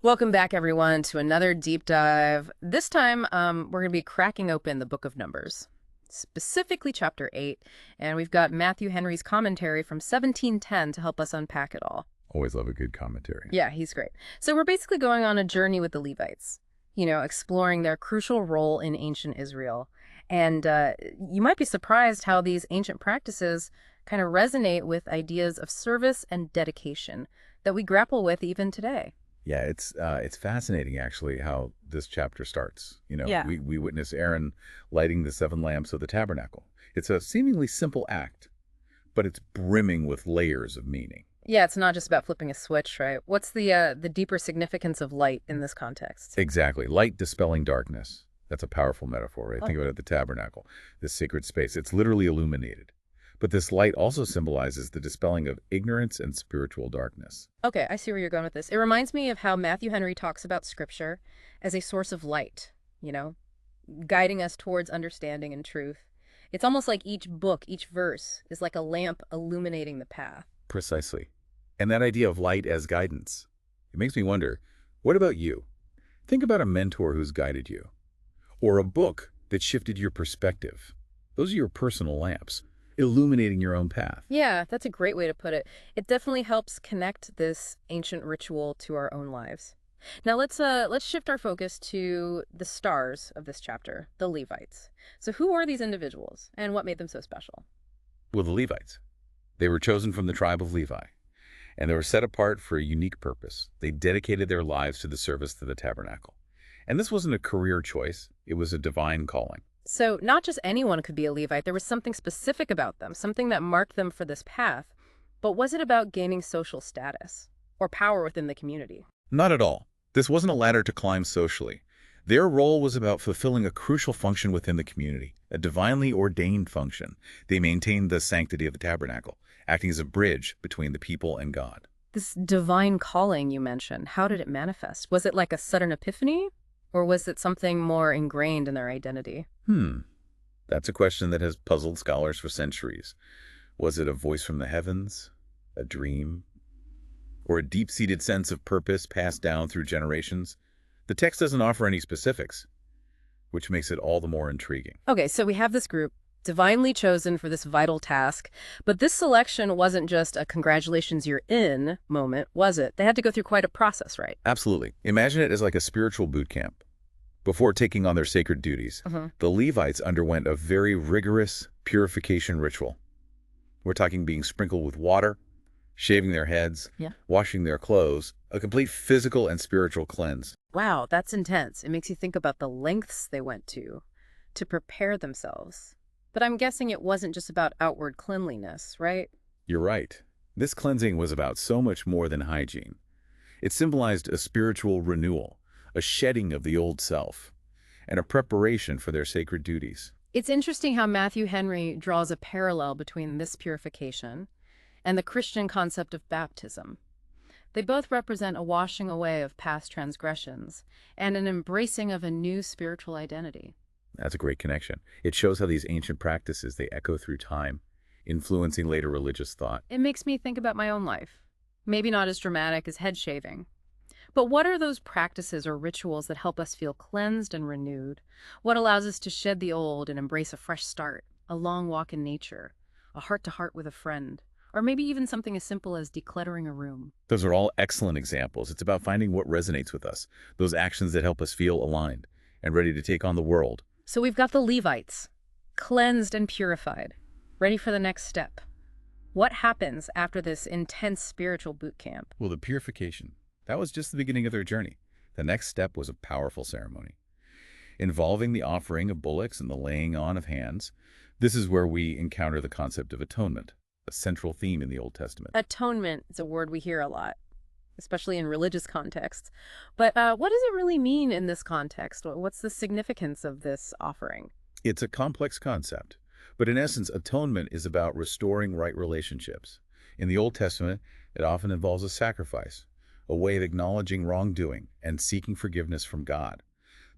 Welcome back, everyone, to another deep dive. This time, we're going to be cracking open the book of Numbers, specifically chapter 8, and we've got Matthew Henry's commentary from 1710 to help us unpack it all. Always love a good commentary. Yeah, he's great. So we're basically going on a journey with the Levites, exploring their crucial role in ancient Israel. And you might be surprised how these ancient practices kind of resonate with ideas of service and dedication that we grapple with even today. Yeah, it's fascinating actually how this chapter starts. Yeah. We witness Aaron lighting the 7 lamps of the tabernacle. It's a seemingly simple act, but it's brimming with layers of meaning. Yeah, it's not just about flipping a switch, right? What's the deeper significance of light in this context? Exactly. Light dispelling darkness. That's a powerful metaphor, right? Oh. Think about it, the tabernacle, this sacred space. It's literally illuminated. But this light also symbolizes the dispelling of ignorance and spiritual darkness. Okay, I see where you're going with this. It reminds me of how Matthew Henry talks about Scripture as a source of light, you know, guiding us towards understanding and truth. It's almost like each book, each verse, is like a lamp illuminating the path. Precisely. And that idea of light as guidance. It makes me wonder, what about you? Think about a mentor who's guided you, or a book that shifted your perspective. Those are your personal lamps, illuminating your own path. Yeah, that's a great way to put it. It definitely helps connect this ancient ritual to our own lives. Now let's shift our focus to the stars of this chapter, the Levites. So who are these individuals and what made them so special? Well, the Levites. They were chosen from the tribe of Levi, and they were set apart for a unique purpose. They dedicated their lives to the service to the tabernacle. And this wasn't a career choice, it was a divine calling. So not just anyone could be a Levite. There was something specific about them, something that marked them for this path. But was it about gaining social status or power within the community? Not at all. This wasn't a ladder to climb socially. Their role was about fulfilling a crucial function within the community, a divinely ordained function. They maintained the sanctity of the tabernacle, acting as a bridge between the people and God. This divine calling you mentioned, how did it manifest? Was it like a sudden epiphany? Or was it something more ingrained in their identity? That's a question that has puzzled scholars for centuries. Was it a voice from the heavens, a dream, or a deep-seated sense of purpose passed down through generations? The text doesn't offer any specifics, which makes it all the more intriguing. Okay, so we have this group, divinely chosen for this vital task, but this selection wasn't just a congratulations you're in moment, was it? They had to go through quite a process, right? Absolutely. Imagine it as like a spiritual boot camp. Before taking on their sacred duties, the Levites underwent a very rigorous purification ritual. We're talking being sprinkled with water, shaving their heads, Yeah. washing their clothes, a complete physical and spiritual cleanse. Wow, that's intense. It makes you think about the lengths they went to prepare themselves. But I'm guessing it wasn't just about outward cleanliness, right? You're right. This cleansing was about so much more than hygiene. It symbolized a spiritual renewal, a shedding of the old self, and a preparation for their sacred duties. It's interesting how Matthew Henry draws a parallel between this purification and the Christian concept of baptism. They both represent a washing away of past transgressions and an embracing of a new spiritual identity. That's a great connection. It shows how these ancient practices, they echo through time, influencing later religious thought. It makes me think about my own life. Maybe not as dramatic as head shaving. But what are those practices or rituals that help us feel cleansed and renewed? What allows us to shed the old and embrace a fresh start, a long walk in nature, a heart-to-heart with a friend, or maybe even something as simple as decluttering a room? Those are all excellent examples. It's about finding what resonates with us, those actions that help us feel aligned and ready to take on the world. So we've got the Levites, cleansed and purified, ready for the next step. What happens after this intense spiritual boot camp? Well, the purification, that was just the beginning of their journey. The next step was a powerful ceremony, involving the offering of bullocks and the laying on of hands. This is where we encounter the concept of atonement, a central theme in the Old Testament. Atonement is a word we hear a lot, especially in religious contexts. But what does it really mean in this context? What's the significance of this offering? It's a complex concept, but in essence, atonement is about restoring right relationships. In the Old Testament, it often involves a sacrifice, a way of acknowledging wrongdoing and seeking forgiveness from God.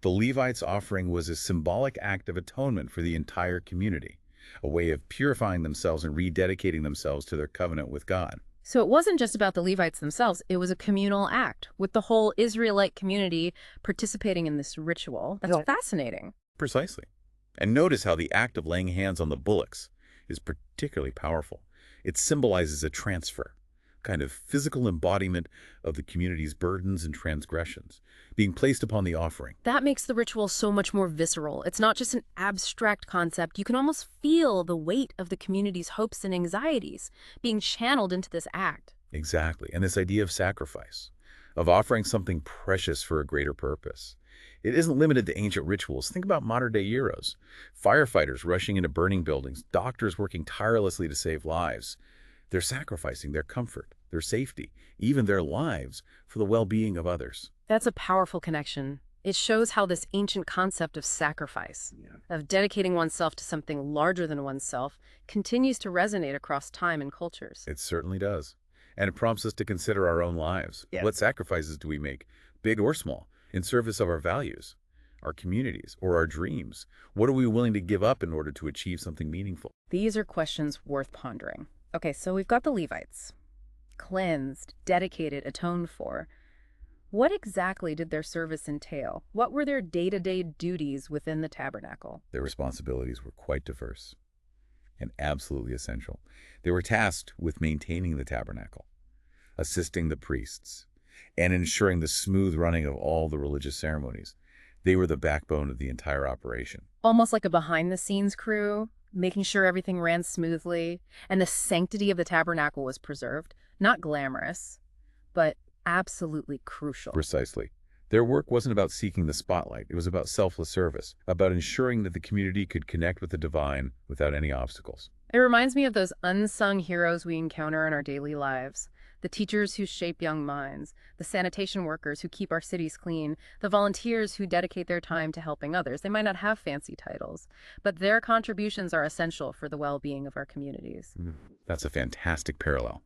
The Levites' offering was a symbolic act of atonement for the entire community, a way of purifying themselves and rededicating themselves to their covenant with God. So it wasn't just about the Levites themselves, it was a communal act, with the whole Israelite community participating in this ritual. That's fascinating. Precisely. And notice how the act of laying hands on the bullocks is particularly powerful. It symbolizes a transfer, kind of physical embodiment of the community's burdens and transgressions, being placed upon the offering. That makes the ritual so much more visceral. It's not just an abstract concept. You can almost feel the weight of the community's hopes and anxieties being channeled into this act. Exactly. And this idea of sacrifice, of offering something precious for a greater purpose. It isn't limited to ancient rituals. Think about modern-day heroes. Firefighters rushing into burning buildings, doctors working tirelessly to save lives. They're sacrificing their comfort, their safety, even their lives for the well-being of others. That's a powerful connection. It shows how this ancient concept of sacrifice, of dedicating oneself to something larger than oneself, continues to resonate across time and cultures. It certainly does. And it prompts us to consider our own lives. Yes. What sacrifices do we make, big or small, in service of our values, our communities, or our dreams? What are we willing to give up in order to achieve something meaningful? These are questions worth pondering. Okay, so we've got the Levites. Cleansed, dedicated, atoned for. What exactly did their service entail? What were their day-to-day duties within the tabernacle? Their responsibilities were quite diverse and absolutely essential. They were tasked with maintaining the tabernacle, assisting the priests, and ensuring the smooth running of all the religious ceremonies. They were the backbone of the entire operation. Almost like a behind-the-scenes crew, making sure everything ran smoothly, and the sanctity of the tabernacle was preserved. Not glamorous, but absolutely crucial. Precisely. Their work wasn't about seeking the spotlight. It was about selfless service, about ensuring that the community could connect with the divine without any obstacles. It reminds me of those unsung heroes we encounter in our daily lives. The teachers who shape young minds, the sanitation workers who keep our cities clean, the volunteers who dedicate their time to helping others. They might not have fancy titles, but their contributions are essential for the well-being of our communities. That's a fantastic parallel.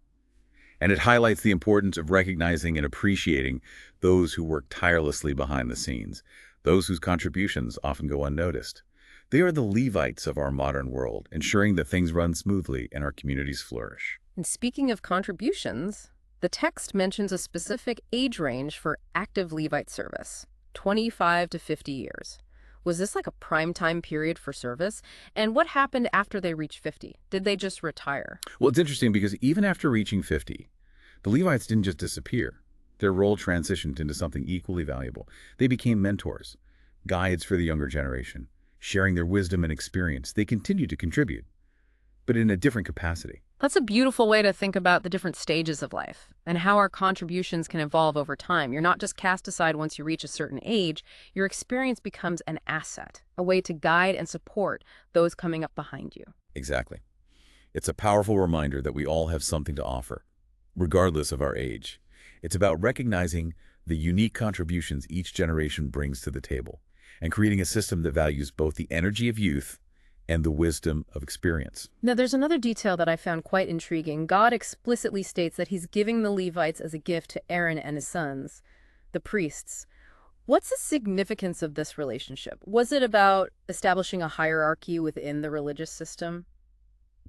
And it highlights the importance of recognizing and appreciating those who work tirelessly behind the scenes, those whose contributions often go unnoticed. They are the Levites of our modern world, ensuring that things run smoothly and our communities flourish. And speaking of contributions, the text mentions a specific age range for active Levite service, 25 to 50 years. Was this like a prime time period for service? And what happened after they reached 50? Did they just retire? Well, it's interesting because even after reaching 50, the Levites didn't just disappear. Their role transitioned into something equally valuable. They became mentors, guides for the younger generation, sharing their wisdom and experience. They continued to contribute, but in a different capacity. That's a beautiful way to think about the different stages of life and how our contributions can evolve over time. You're not just cast aside once you reach a certain age. Your experience becomes an asset, a way to guide and support those coming up behind you. Exactly. It's a powerful reminder that we all have something to offer, regardless of our age. It's about recognizing the unique contributions each generation brings to the table and creating a system that values both the energy of youth and the wisdom of experience. Now, there's another detail that I found quite intriguing. God explicitly states that he's giving the Levites as a gift to Aaron and his sons, the priests. What's the significance of this relationship? Was it about establishing a hierarchy within the religious system?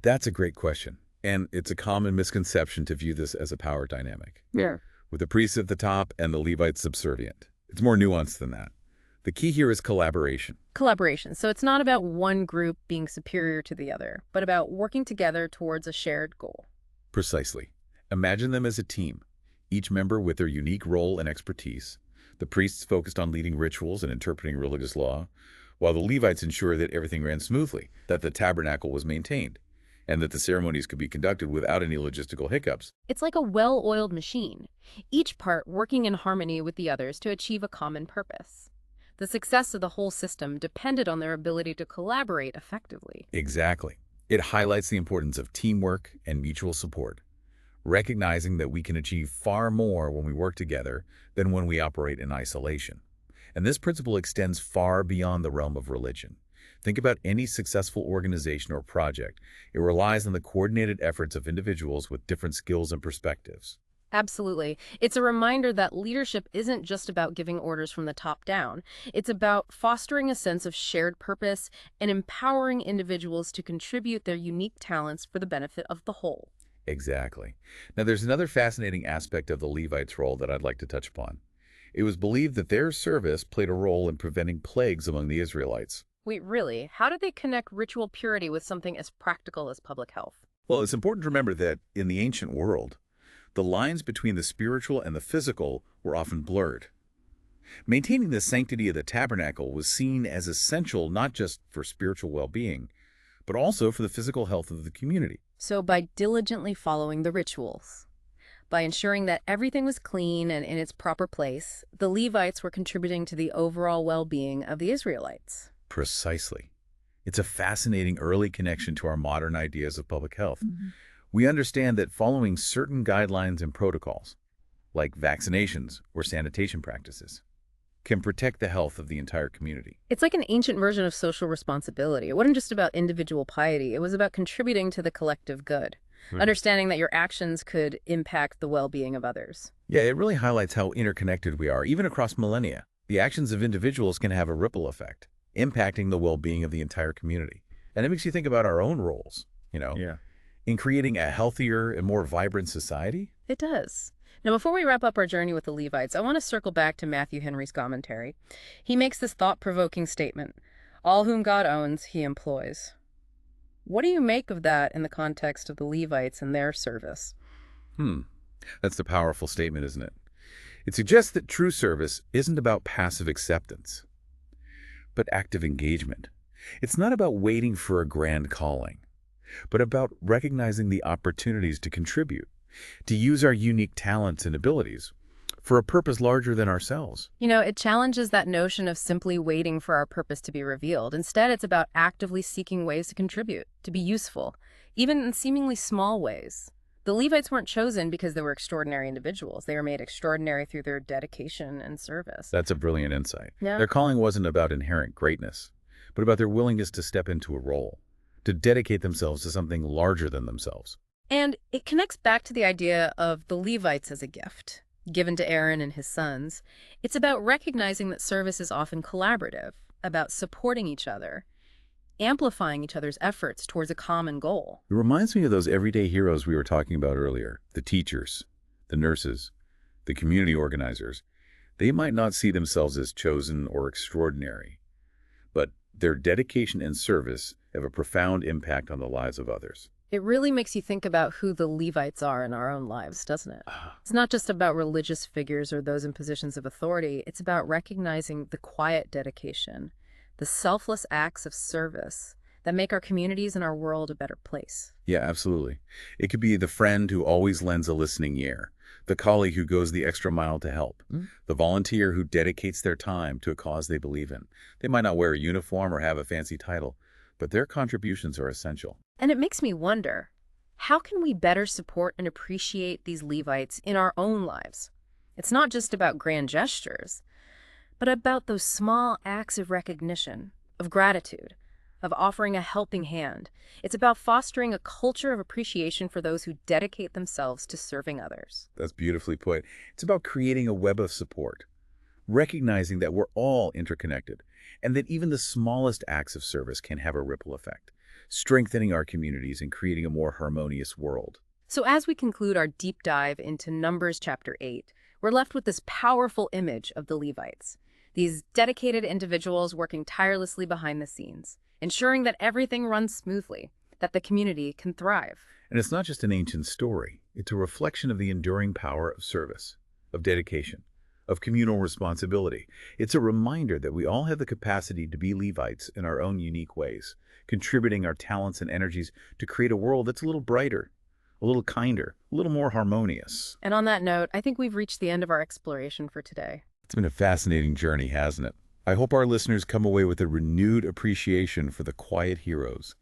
That's a great question, and it's a common misconception to view this as a power dynamic, Yeah. with the priests at the top and the Levites subservient. It's more nuanced than that. The key here is collaboration. Collaboration. So it's not about one group being superior to the other, but about working together towards a shared goal. Precisely. Imagine them as a team, each member with their unique role and expertise. The priests focused on leading rituals and interpreting religious law, while the Levites ensured that everything ran smoothly, that the tabernacle was maintained, and that the ceremonies could be conducted without any logistical hiccups. It's like a well-oiled machine, each part working in harmony with the others to achieve a common purpose. The success of the whole system depended on their ability to collaborate effectively. Exactly. It highlights the importance of teamwork and mutual support, recognizing that we can achieve far more when we work together than when we operate in isolation. And this principle extends far beyond the realm of religion. Think about any successful organization or project. It relies on the coordinated efforts of individuals with different skills and perspectives. Absolutely. It's a reminder that leadership isn't just about giving orders from the top down. It's about fostering a sense of shared purpose and empowering individuals to contribute their unique talents for the benefit of the whole. Exactly. Now, there's another fascinating aspect of the Levites' role that I'd like to touch upon. It was believed that their service played a role in preventing plagues among the Israelites. Wait, really? How do they connect ritual purity with something as practical as public health? Well, it's important to remember that in the ancient world, the lines between the spiritual and the physical were often blurred. Maintaining the sanctity of the tabernacle was seen as essential not just for spiritual well-being, but also for the physical health of the community. So by diligently following the rituals, by ensuring that everything was clean and in its proper place, the Levites were contributing to the overall well-being of the Israelites. Precisely. It's a fascinating early connection to our modern ideas of public health. Mhm. We understand that following certain guidelines and protocols, like vaccinations or sanitation practices, can protect the health of the entire community. It's like an ancient version of social responsibility. It wasn't just about individual piety, it was about contributing to the collective good, understanding that your actions could impact the well-being of others. Yeah, it really highlights how interconnected we are, even across millennia. The actions of individuals can have a ripple effect, impacting the well-being of the entire community. And it makes you think about our own roles, Yeah. in creating a healthier and more vibrant society. It does. Now, before we wrap up our journey with the Levites, I want to circle back to Matthew Henry's commentary. He makes this thought-provoking statement: all whom God owns, he employs. What do you make of that in the context of the Levites and their service? That's the powerful statement, isn't it? It suggests that true service isn't about passive acceptance, but active engagement. It's not about waiting for a grand calling, but about recognizing the opportunities to contribute, to use our unique talents and abilities for a purpose larger than ourselves. It challenges that notion of simply waiting for our purpose to be revealed. Instead, it's about actively seeking ways to contribute, to be useful, even in seemingly small ways. The Levites weren't chosen because they were extraordinary individuals. They were made extraordinary through their dedication and service. That's a brilliant insight. Yeah. Their calling wasn't about inherent greatness, but about their willingness to step into a role, to dedicate themselves to something larger than themselves. And it connects back to the idea of the Levites as a gift, given to Aaron and his sons. It's about recognizing that service is often collaborative, about supporting each other, amplifying each other's efforts towards a common goal. It reminds me of those everyday heroes we were talking about earlier, the teachers, the nurses, the community organizers. They might not see themselves as chosen or extraordinary, but their dedication and service have a profound impact on the lives of others. It really makes you think about who the Levites are in our own lives, doesn't it? It's not just about religious figures or those in positions of authority. It's about recognizing the quiet dedication, the selfless acts of service that make our communities and our world a better place. Yeah, absolutely. It could be the friend who always lends a listening ear, the colleague who goes the extra mile to help, the volunteer who dedicates their time to a cause they believe in. They might not wear a uniform or have a fancy title, but their contributions are essential. And it makes me wonder, how can we better support and appreciate these Levites in our own lives? It's not just about grand gestures, but about those small acts of recognition, of gratitude, of offering a helping hand. It's about fostering a culture of appreciation for those who dedicate themselves to serving others. That's beautifully put. It's about creating a web of support, recognizing that we're all interconnected, and that even the smallest acts of service can have a ripple effect, strengthening our communities and creating a more harmonious world. So as we conclude our deep dive into Numbers chapter 8, we're left with this powerful image of the Levites, these dedicated individuals working tirelessly behind the scenes, ensuring that everything runs smoothly, that the community can thrive. And it's not just an ancient story. It's a reflection of the enduring power of service, of dedication, of communal responsibility. It's a reminder that we all have the capacity to be Levites in our own unique ways, contributing our talents and energies to create a world that's a little brighter, a little kinder, a little more harmonious. And on that note, I think we've reached the end of our exploration for today. It's been a fascinating journey, hasn't it? I hope our listeners come away with a renewed appreciation for the quiet heroes,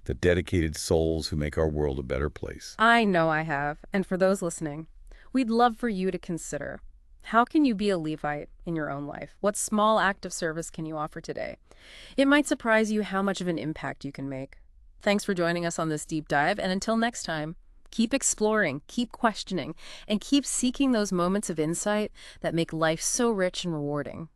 the dedicated souls who make our world a better place. I know I have. And for those listening, we'd love for you to consider, how can you be a Levite in your own life? What small act of service can you offer today? It might surprise you how much of an impact you can make. Thanks for joining us on this deep dive, and until next time, keep exploring, keep questioning, and keep seeking those moments of insight that make life so rich and rewarding.